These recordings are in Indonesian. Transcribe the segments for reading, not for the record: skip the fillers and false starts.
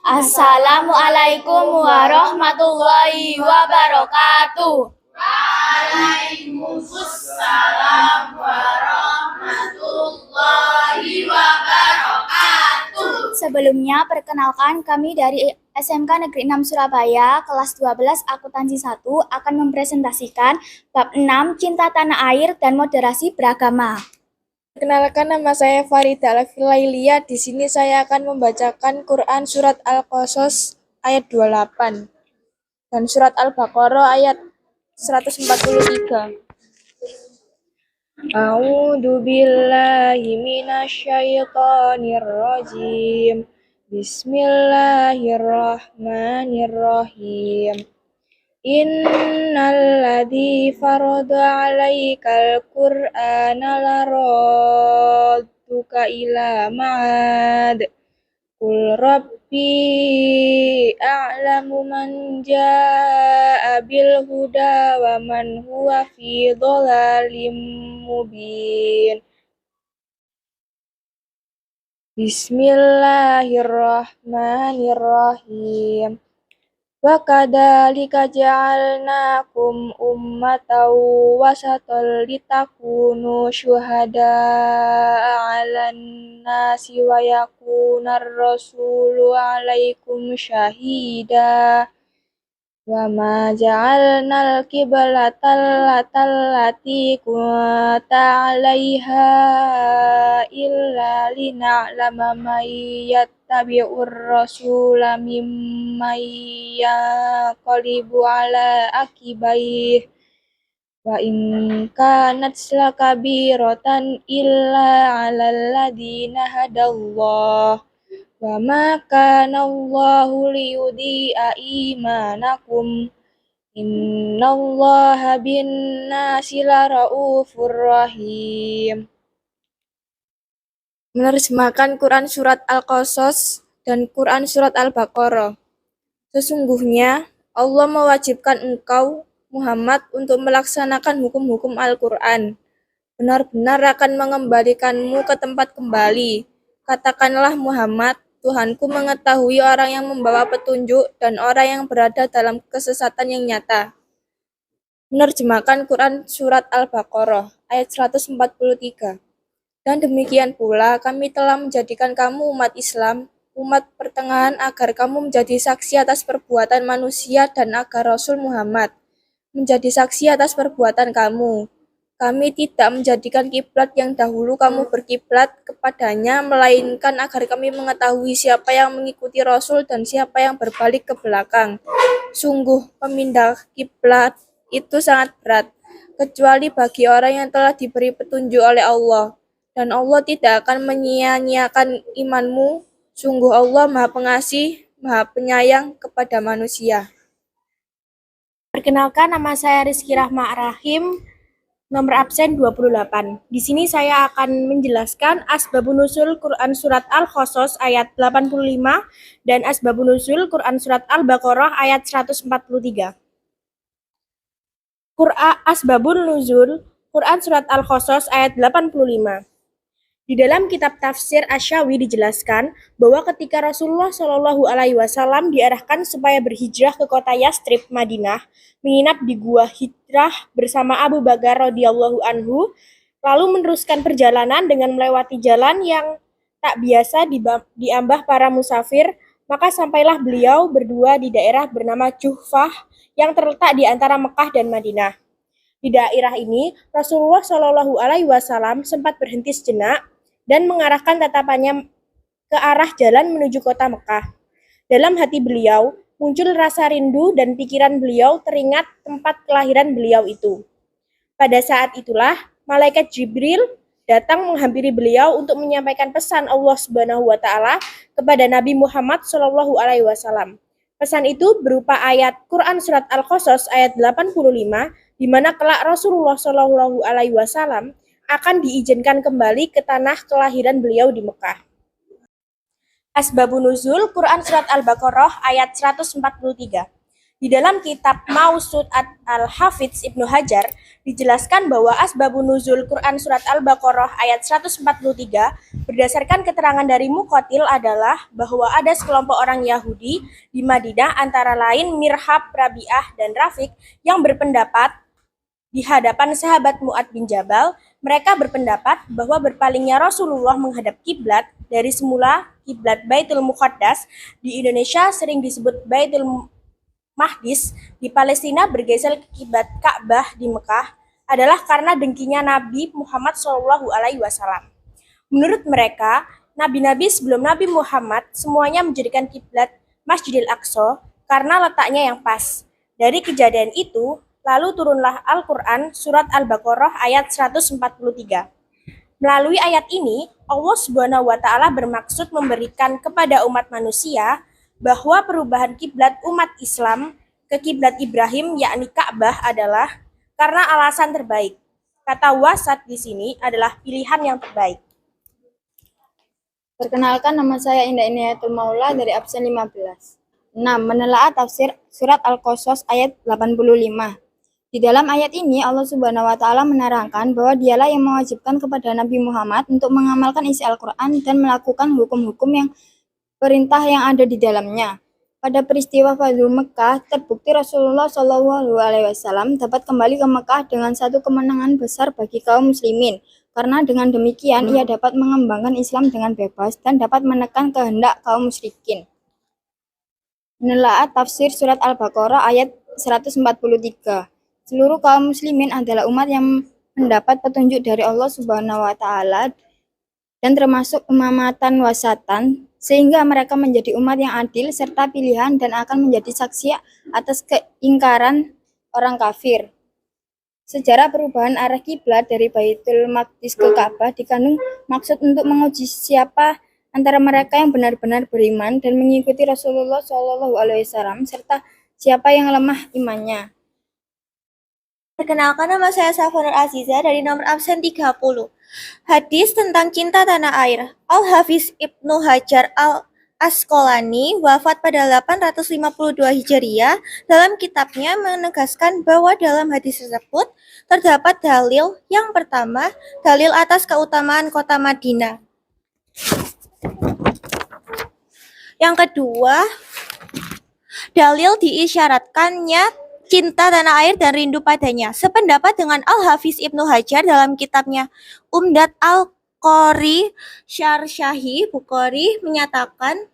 Assalamualaikum warahmatullahi wabarakatuh. Waalaikumsalam warahmatullahi wabarakatuh. Sebelumnya, perkenalkan kami dari SMK Negeri 6 Surabaya, kelas 12 Akuntansi 1 akan mempresentasikan bab 6 Cinta Tanah Air dan Moderasi Beragama. Perkenalkan, nama saya Farida Al-Filailia. Di sini saya akan membacakan Quran Surat Al-Qasas ayat 28 dan Surat Al-Baqarah ayat 143. A'udzu billahi minasyaitonir rajim. Bismillahirrahmanirrahim. Innalladzi farada 'alaikal Qur'ana laradduka ila ma'ad. Qul rabbi a'lamu man jaa'a bil huda wa man huwa fi dhalalim mubin. Bismillahirrahmanirrahim. Wa kadzalika ja'alnakum ummatan wasatan litakunu syuhada'a 'alan nasi wa yakunar rasulu 'alaikum syahida. Wa ma ja'alnal qiblatal lati kunta 'alaiha illa lina'lama man yattabi'ur rasula mimman yanqalibu 'ala aqibaihi. Wa in kanat lakabiratan illa 'alal ladzina hadallah. Wa ma kana Allahu liyudhi'a imanakum. Innallaha bin-nasi laraufur rahim. Menerjemahkan Quran Surat Al-Qasas dan Quran Surat Al-Baqarah. Sesungguhnya Allah mewajibkan engkau, Muhammad, untuk melaksanakan hukum-hukum Al-Quran. Benar-benar akan mengembalikanmu ke tempat kembali. Katakanlah, Muhammad, Tuhanku mengetahui orang yang membawa petunjuk dan orang yang berada dalam kesesatan yang nyata. Menerjemahkan Quran Surat Al-Baqarah ayat 143. Dan demikian pula kami telah menjadikan kamu umat Islam, umat pertengahan, agar kamu menjadi saksi atas perbuatan manusia dan agar Rasul Muhammad menjadi saksi atas perbuatan kamu. Kami tidak menjadikan kiblat yang dahulu kamu berkiblat kepadanya, melainkan agar kami mengetahui siapa yang mengikuti Rasul dan siapa yang berbalik ke belakang. Sungguh, pemindah kiblat itu sangat berat, kecuali bagi orang yang telah diberi petunjuk oleh Allah. Dan Allah tidak akan menyia-nyiakan imanmu. Sungguh Allah Maha Pengasih, Maha Penyayang kepada manusia. Perkenalkan, nama saya Rizky Rahma Rahim, nomor absen 28. Di sini saya akan menjelaskan Asbabun Nuzul Quran Surat Al-Qasas ayat 85 dan Asbabun Nuzul Quran Surat Al-Baqarah ayat 143. Asbabun Nuzul Quran Surat Al-Qasas ayat 85. Di dalam kitab tafsir Asy-Syawi dijelaskan bahwa ketika Rasulullah Shallallahu Alaihi Wasallam diarahkan supaya berhijrah ke kota Yastrib, Madinah, menginap di Gua Hirah bersama Abu Bakar radhiyallahu anhu, lalu meneruskan perjalanan dengan melewati jalan yang tak biasa diambah para musafir, maka sampailah beliau berdua di daerah bernama Juhfah yang terletak di antara Mekah dan Madinah. Di daerah ini, Rasulullah Shallallahu Alaihi Wasallam sempat berhenti sejenak dan mengarahkan tatapannya ke arah jalan menuju kota Mekah. Dalam hati beliau muncul rasa rindu dan pikiran beliau teringat tempat kelahiran beliau itu. Pada saat itulah malaikat Jibril datang menghampiri beliau untuk menyampaikan pesan Allah Subhanahu wa taala kepada Nabi Muhammad Shallallahu alaihi wasallam. Pesan itu berupa ayat Quran Surat Al-Qasas ayat 85, di mana kelak Rasulullah Shallallahu alaihi wasallam akan diizinkan kembali ke tanah kelahiran beliau di Mekah. Asbabun Nuzul Quran Surat Al-Baqarah ayat 143. Di dalam kitab Mausud Al-Hafidz Ibnu Hajar dijelaskan bahwa asbabun nuzul Quran surat Al-Baqarah ayat 143 berdasarkan keterangan dari Muqatil adalah bahwa ada sekelompok orang Yahudi di Madinah antara lain Mirhab, Rabi'ah, dan Rafiq yang berpendapat di hadapan sahabat Mu'ad bin Jabal, mereka berpendapat bahwa berpalingnya Rasulullah menghadap kiblat dari semula kiblat Baitul Muqaddas di Indonesia sering disebut Baitul Mahdis, di Palestina bergeser ke kiblat Ka'bah di Mekah adalah karena dengkinya Nabi Muhammad SAW. Menurut mereka, nabi-nabi sebelum Nabi Muhammad semuanya menjadikan kiblat Masjidil Aqsa karena letaknya yang pas. Dari kejadian itu, lalu turunlah Al-Quran surat Al-Baqarah ayat 143. Melalui ayat ini, Allah Subhanahu wa Ta'ala bermaksud memberikan kepada umat manusia bahwa perubahan kiblat umat Islam ke kiblat Ibrahim yakni Ka'bah adalah karena alasan terbaik. Kata wasat di sini adalah pilihan yang terbaik. Perkenalkan, nama saya Indah Inayatul Maula dari absen 15. 6. Menelaah tafsir surat Al-Qasas ayat 85. Di dalam ayat ini Allah Subhanahu wa Ta'ala menerangkan bahwa Dialah yang mewajibkan kepada Nabi Muhammad untuk mengamalkan isi Al-Quran dan melakukan hukum-hukum yang perintah yang ada di dalamnya. Pada peristiwa Fathu Mekah, terbukti Rasulullah SAW dapat kembali ke Mekah dengan satu kemenangan besar bagi kaum muslimin. Karena dengan demikian ia dapat mengembangkan Islam dengan bebas dan dapat menekan kehendak kaum musyrikin. Menelaah tafsir surat Al-Baqarah ayat 143. Seluruh kaum muslimin adalah umat yang mendapat petunjuk dari Allah Subhanahu wa Ta'ala dan termasuk umamatan wasatan, sehingga mereka menjadi umat yang adil serta pilihan dan akan menjadi saksi atas keingkaran orang kafir. Sejarah perubahan arah kiblat dari Baitul Maqdis ke Ka'bah dikandung maksud untuk menguji siapa antara mereka yang benar-benar beriman dan mengikuti Rasulullah SAW serta siapa yang lemah imannya. Perkenalkan, nama saya Safanur Aziza dari nomor absen 30. Hadis tentang cinta tanah air. Al-Hafiz Ibnu Hajar Al-Asqalani wafat pada 852 Hijriah. Dalam kitabnya menegaskan bahwa dalam hadis tersebut terdapat dalil. Yang pertama, dalil atas keutamaan kota Madinah. Yang kedua, dalil diisyaratkannya cinta tanah air dan rindu padanya. Sependapat dengan Al-Hafiz Ibnu Hajar dalam kitabnya Umdat Al-Qari Syarh Bukhari menyatakan,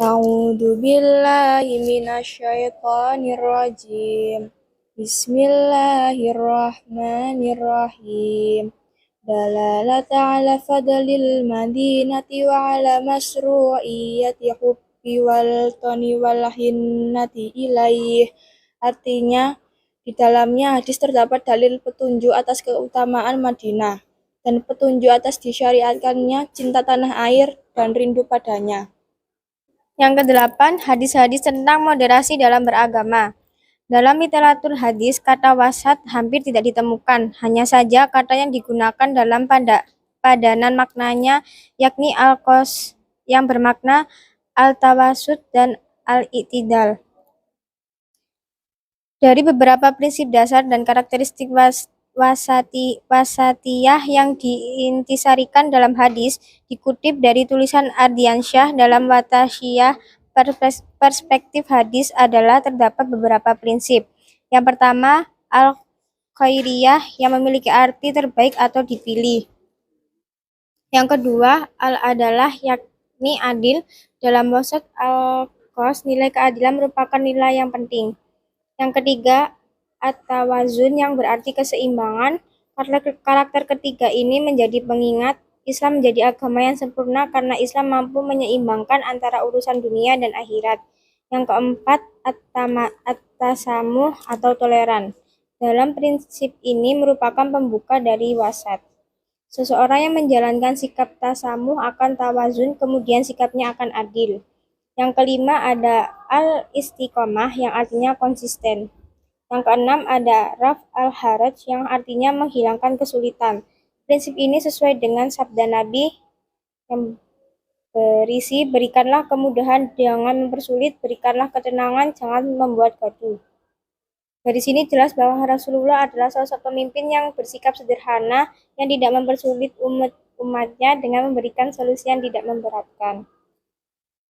A'udzu billahi minasyaitonir rajim. Bismillahirrahmanirrahim. Dalalata ala fadlil madinati wa ala masru'iyyati hubbi wal tani wal hinnati ilaih. Artinya, di dalamnya hadis terdapat dalil petunjuk atas keutamaan Madinah dan petunjuk atas disyariatkannya cinta tanah air dan rindu padanya. Yang kedelapan, hadis-hadis tentang moderasi dalam beragama. Dalam literatur hadis, kata wasat hampir tidak ditemukan. Hanya saja kata yang digunakan dalam padanan maknanya yakni al-qos yang bermakna al-tawasud dan al-i'tidal. Dari beberapa prinsip dasar dan karakteristik wasatiyah yang diintisarikan dalam hadis, dikutip dari tulisan Ardiansyah dalam Watasiyah, perspektif hadis adalah terdapat beberapa prinsip. Yang pertama, al-khairiyah yang memiliki arti terbaik atau dipilih. Yang kedua, al-adalah yakni adil. Dalam wasat al-qos, nilai keadilan merupakan nilai yang penting. Yang ketiga, at-tawazun yang berarti keseimbangan. Karakter ketiga ini menjadi pengingat Islam menjadi agama yang sempurna karena Islam mampu menyeimbangkan antara urusan dunia dan akhirat. Yang keempat, at-tasamuh atau toleran. Dalam prinsip ini merupakan pembuka dari wasat. Seseorang yang menjalankan sikap tasamuh akan tawazun, kemudian sikapnya akan adil. Yang kelima ada al-istiqomah yang artinya konsisten. Yang keenam ada raf al-haraj yang artinya menghilangkan kesulitan. Prinsip ini sesuai dengan sabda Nabi yang berisi, berikanlah kemudahan, jangan mempersulit, berikanlah ketenangan, jangan membuat gaduh. Dari sini jelas bahwa Rasulullah adalah sosok pemimpin yang bersikap sederhana, yang tidak mempersulit umatnya dengan memberikan solusi yang tidak memberatkan.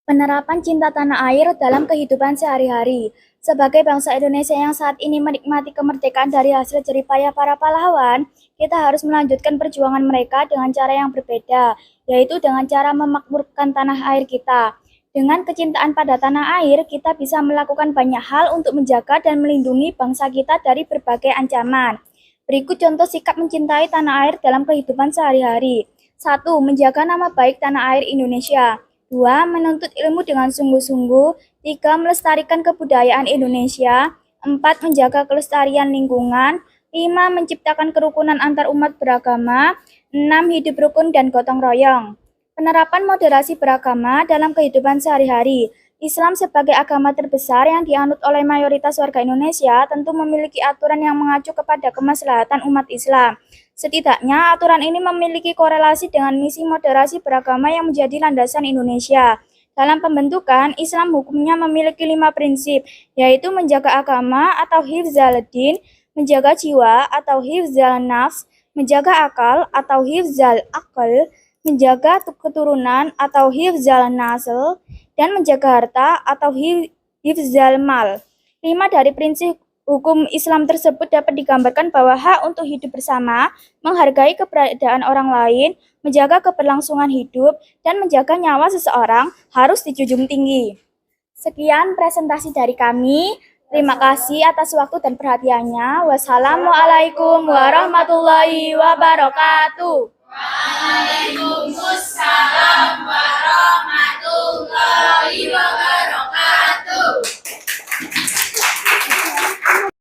Penerapan cinta tanah air dalam kehidupan sehari-hari. Sebagai bangsa Indonesia yang saat ini menikmati kemerdekaan dari hasil jerih payah para pahlawan, kita harus melanjutkan perjuangan mereka dengan cara yang berbeda, yaitu dengan cara memakmurkan tanah air kita. Dengan kecintaan pada tanah air, kita bisa melakukan banyak hal untuk menjaga dan melindungi bangsa kita dari berbagai ancaman. Berikut contoh sikap mencintai tanah air dalam kehidupan sehari-hari. 1. Menjaga nama baik tanah air Indonesia. 2. Menuntut ilmu dengan sungguh-sungguh. 3. Melestarikan kebudayaan Indonesia. 4. Menjaga kelestarian lingkungan. 5. Menciptakan kerukunan antar umat beragama. 6. Hidup rukun dan gotong royong. Penerapan moderasi beragama dalam kehidupan sehari-hari. Islam sebagai agama terbesar yang dianut oleh mayoritas warga Indonesia tentu memiliki aturan yang mengacu kepada kemaslahatan umat Islam. Setidaknya, aturan ini memiliki korelasi dengan misi moderasi beragama yang menjadi landasan Indonesia. Dalam pembentukan, Islam hukumnya memiliki 5 prinsip, yaitu menjaga agama atau hifzal din, menjaga jiwa atau hifzal nafs, menjaga akal atau hifzal akal, menjaga keturunan atau hifzal nasl, dan menjaga harta atau hifzal mal. 5 dari prinsip hukum Islam tersebut dapat digambarkan bahwa hak untuk hidup bersama, menghargai keberadaan orang lain, menjaga keberlangsungan hidup, dan menjaga nyawa seseorang harus dijunjung tinggi. Sekian presentasi dari kami. Terima kasih atas waktu dan perhatiannya. Wassalamualaikum warahmatullahi wabarakatuh. Waalaikumsalam warahmatullahi wabarakatuh.